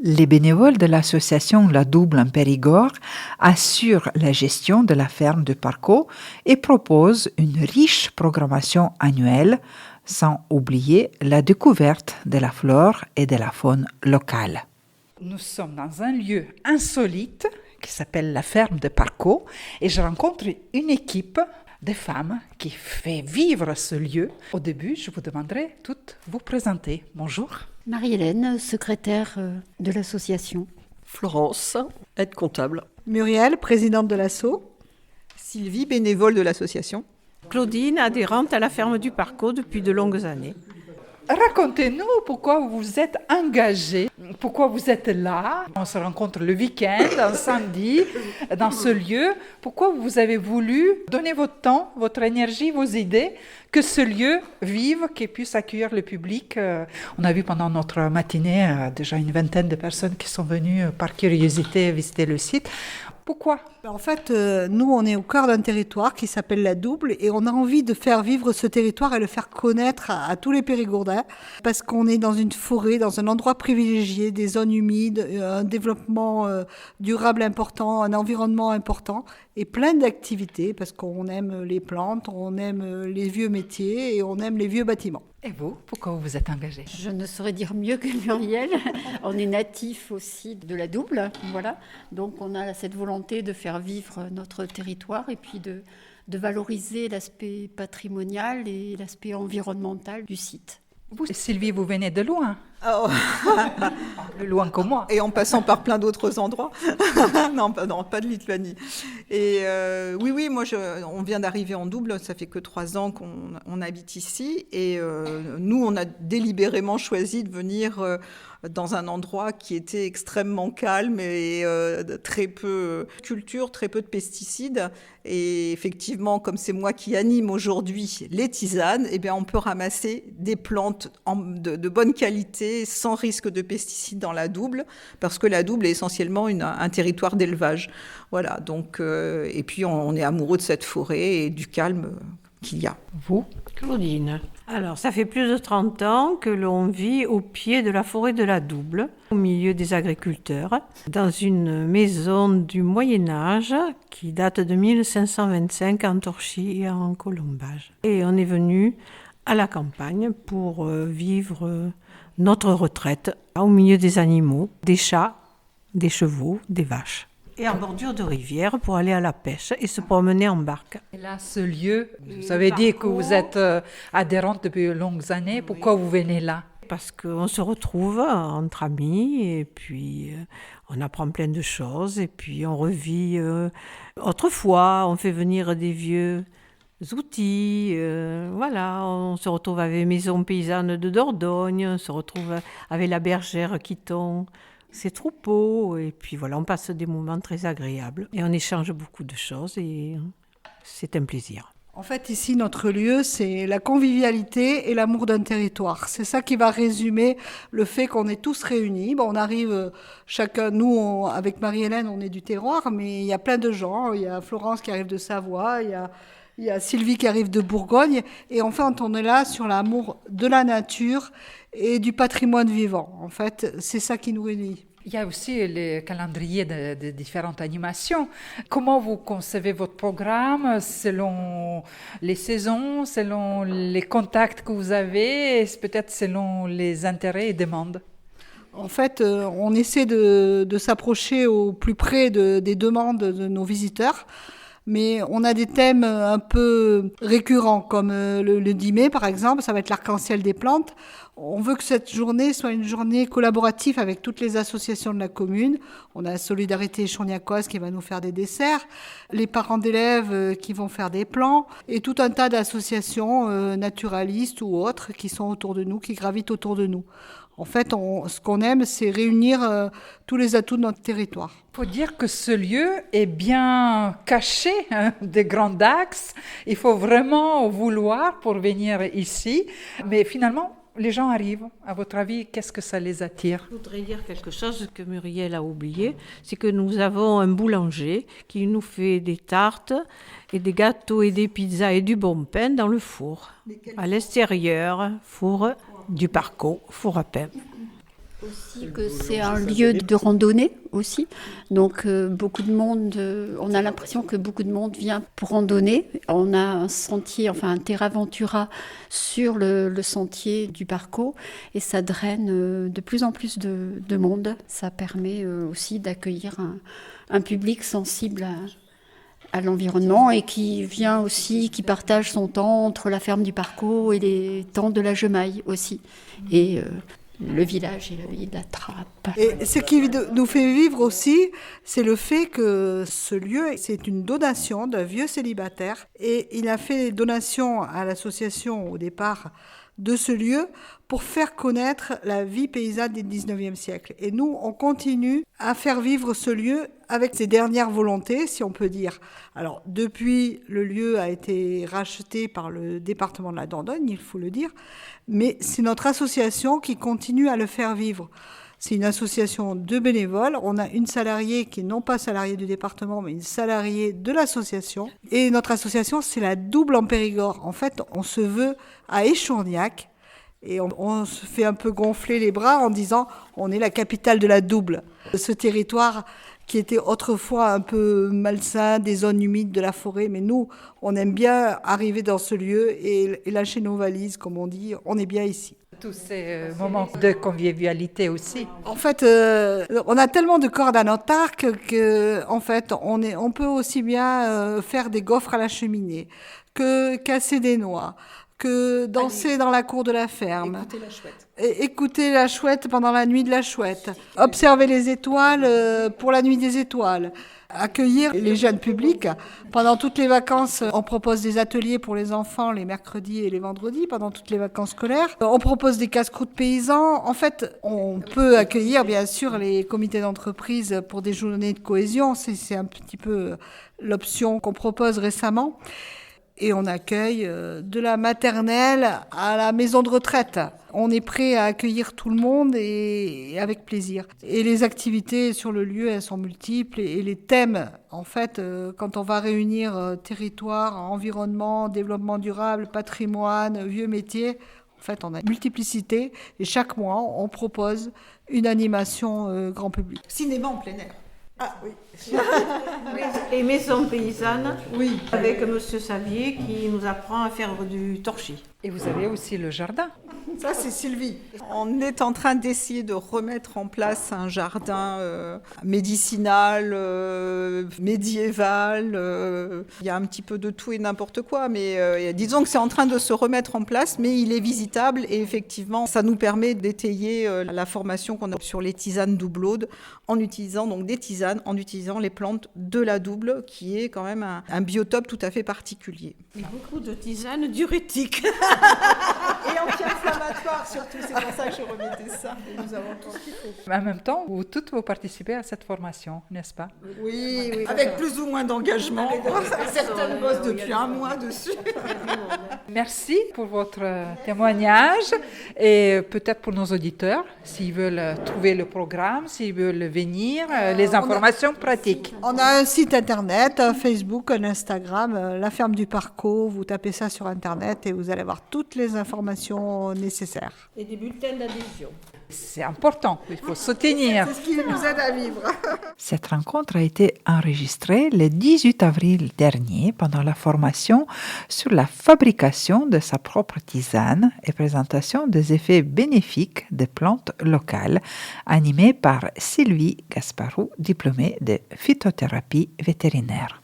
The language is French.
Les bénévoles de l'association La Double en Périgord assurent la gestion de la ferme de Parcaux et proposent une riche programmation annuelle, sans oublier la découverte de la flore et de la faune locale. Nous sommes dans un lieu insolite qui s'appelle la ferme de Parcaux et je rencontre une équipe de femmes qui fait vivre ce lieu. Au début, je vous demanderai toutes vous présenter. Bonjour. Marie-Hélène, secrétaire de l'association. Florence, aide comptable. Muriel, présidente de l'asso. Sylvie, bénévole de l'association. Claudine, adhérente à la ferme du Parcaux depuis de longues années. Racontez-nous pourquoi vous êtes engagés, pourquoi vous êtes là. On se rencontre le week-end, un samedi, dans ce lieu. Pourquoi vous avez voulu donner votre temps, votre énergie, vos idées, que ce lieu vive, qu'il puisse accueillir le public. On a vu pendant notre matinée déjà une vingtaine de personnes qui sont venues par curiosité visiter le site. Pourquoi ? En fait, nous, on est au cœur d'un territoire qui s'appelle La Double et on a envie de faire vivre ce territoire et le faire connaître à tous les Périgourdins parce qu'on est dans une forêt, dans un endroit privilégié, des zones humides, un développement durable important, un environnement important et plein d'activités parce qu'on aime les plantes, on aime les vieux métiers et on aime les vieux bâtiments. Et vous, pourquoi vous vous êtes engagée ? Je ne saurais dire mieux que Muriel. On est natif aussi de La Double, voilà. Donc on a cette volonté de faire vivre notre territoire et puis de valoriser l'aspect patrimonial et l'aspect environnemental du site. Vous, Sylvie, vous venez de loin. Oh. Plus loin que moi. Et en passant par plein d'autres endroits. Non, pas de Lituanie. Et oui, moi, on vient d'arriver en Double. Ça fait que 3 ans qu'on habite ici. Et nous, on a délibérément choisi de venir dans un endroit qui était extrêmement calme et très peu de culture, très peu de pesticides. Et effectivement, comme c'est moi qui anime aujourd'hui les tisanes, eh bien, on peut ramasser des plantes de bonne qualité, sans risque de pesticides dans la Double, parce que la Double est essentiellement un territoire d'élevage. Voilà, donc, et puis on est amoureux de cette forêt et du calme qu'il y a. Vous ? Claudine. Alors, ça fait plus de 30 ans que l'on vit au pied de la forêt de la Double, au milieu des agriculteurs, dans une maison du Moyen-Âge qui date de 1525 en torchis et en colombage. Et on est venu à la campagne pour vivre notre retraite au milieu des animaux, des chats, des chevaux, des vaches. Et en bordure de rivière pour aller à la pêche et se promener en barque. Et là, ce lieu, vous avez dit que vous êtes adhérente depuis de longues années. Pourquoi vous venez là ? Parce qu'on se retrouve entre amis et puis on apprend plein de choses et puis on revit. Autrefois, on fait venir des vieux outils, voilà, on se retrouve avec les maisons paysannes de Dordogne, on se retrouve avec la bergère Quiton, ses troupeaux, et puis voilà, on passe des moments très agréables et on échange beaucoup de choses et c'est un plaisir. En fait, ici, notre lieu, c'est la convivialité et l'amour d'un territoire. C'est ça qui va résumer le fait qu'on est tous réunis. Bon, on arrive, chacun, nous, avec Marie-Hélène, on est du terroir, mais il y a plein de gens. Il y a Florence qui arrive de Savoie, il y a Sylvie qui arrive de Bourgogne. Et enfin, on est là sur l'amour de la nature et du patrimoine vivant. En fait, c'est ça qui nous réunit. Il y a aussi le calendrier de différentes animations. Comment vous concevez votre programme selon les saisons, selon les contacts que vous avez, et peut-être selon les intérêts et demandes ? En fait, on essaie de s'approcher au plus près des demandes de nos visiteurs. Mais on a des thèmes un peu récurrents, comme le 10 mai, par exemple, ça va être l'arc-en-ciel des plantes. On veut que cette journée soit une journée collaborative avec toutes les associations de la commune. On a Solidarité Chaugnacos qui va nous faire des desserts, les parents d'élèves qui vont faire des plans, et tout un tas d'associations naturalistes ou autres qui sont autour de nous, qui gravitent autour de nous. En fait, ce qu'on aime, c'est réunir tous les atouts de notre territoire. Il faut dire que ce lieu est bien caché des grands axes. Il faut vraiment vouloir pour venir ici. Mais finalement, les gens arrivent. À votre avis, qu'est-ce que ça les attire ? Je voudrais dire quelque chose que Muriel a oublié, c'est que nous avons un boulanger qui nous fait des tartes et des gâteaux et des pizzas et du bon pain dans le four. À l'extérieur, four du Parcaux, four à pain. Aussi que c'est un lieu de randonnée aussi. Donc beaucoup de monde, on a l'impression que beaucoup de monde vient pour randonner. On a un sentier, enfin un Terra Ventura sur le sentier du Parco et ça draine de plus en plus de monde. Ça permet aussi d'accueillir un public sensible à l'environnement et qui vient aussi, qui partage son temps entre la ferme du Parco et les temps de la Gemaille aussi. Et le village il l'attrape. Et ce qui nous fait vivre aussi, c'est le fait que ce lieu, c'est une donation d'un vieux célibataire. Et il a fait donation à l'association au départ de ce lieu pour faire connaître la vie paysanne du 19e siècle. Et nous, on continue à faire vivre ce lieu avec ses dernières volontés, si on peut dire. Alors, depuis, le lieu a été racheté par le département de la Dordogne, il faut le dire, mais c'est notre association qui continue à le faire vivre. C'est une association de bénévoles. On a une salariée qui est non pas salariée du département, mais une salariée de l'association. Et notre association, c'est la Double en Périgord. En fait, on se veut à Échourgnac et on se fait un peu gonfler les bras en disant on est la capitale de la Double. Ce territoire qui était autrefois un peu malsain, des zones humides de la forêt, mais nous, on aime bien arriver dans ce lieu et lâcher nos valises, comme on dit, on est bien ici. Tous ces moments de convivialité aussi. En fait, on a tellement de cordes à notre arc que, en fait, on peut aussi bien faire des gaufres à la cheminée, que casser des noix, que danser dans la cour de la ferme. Écouter la chouette. Écouter la chouette pendant la nuit de la chouette. Observer les étoiles pour la nuit des étoiles. Accueillir les jeunes publics. Pendant toutes les vacances, on propose des ateliers pour les enfants les mercredis et les vendredis, pendant toutes les vacances scolaires. On propose des casse-croûtes paysans. En fait, on peut accueillir, bien sûr, les comités d'entreprise pour des journées de cohésion. C'est un petit peu l'option qu'on propose récemment. Et on accueille de la maternelle à la maison de retraite. On est prêt à accueillir tout le monde et avec plaisir. Et les activités sur le lieu, elles sont multiples. Et les thèmes, en fait, quand on va réunir territoire, environnement, développement durable, patrimoine, vieux métiers, en fait, on a une multiplicité. Et chaque mois, on propose une animation grand public. Cinéma en plein air. Ah oui. Et maison paysanne, Oui. avec Monsieur Savier qui nous apprend à faire du torchis. Et vous avez aussi le jardin. Ça, c'est Sylvie. On est en train d'essayer de remettre en place un jardin médicinal, médiéval. Il y a un petit peu de tout et n'importe quoi, mais disons que c'est en train de se remettre en place, mais il est visitable et effectivement, ça nous permet d'étayer la formation qu'on a sur les tisanes doublaudes en utilisant donc des tisanes, en utilisant les plantes de la Double, qui est quand même un biotope tout à fait particulier. Et beaucoup de tisanes diurétiques. Et anti-inflammatoire surtout, c'est pour ça que je remettais ça. Et nous avons tout ce qu'il faut. En même temps, vous toutes vous participez à cette formation, n'est-ce pas? Oui, oui. Avec plus ou moins d'engagement. Certaines bossent depuis un mois dessus. Merci pour votre témoignage et peut-être pour nos auditeurs, s'ils veulent trouver le programme, s'ils veulent venir, les informations pratiques. On a un site internet, un Facebook, un Instagram, la ferme du Parco. Vous tapez ça sur internet et vous allez avoir toutes les informations nécessaires. Et des bulletins d'adhésion. C'est important, il faut soutenir. C'est ce qui nous aide à vivre. Cette rencontre a été enregistrée le 18 avril dernier pendant la formation sur la fabrication de sa propre tisane et présentation des effets bénéfiques des plantes locales, animée par Sylvie Gasparou, diplômée de phytothérapie vétérinaire.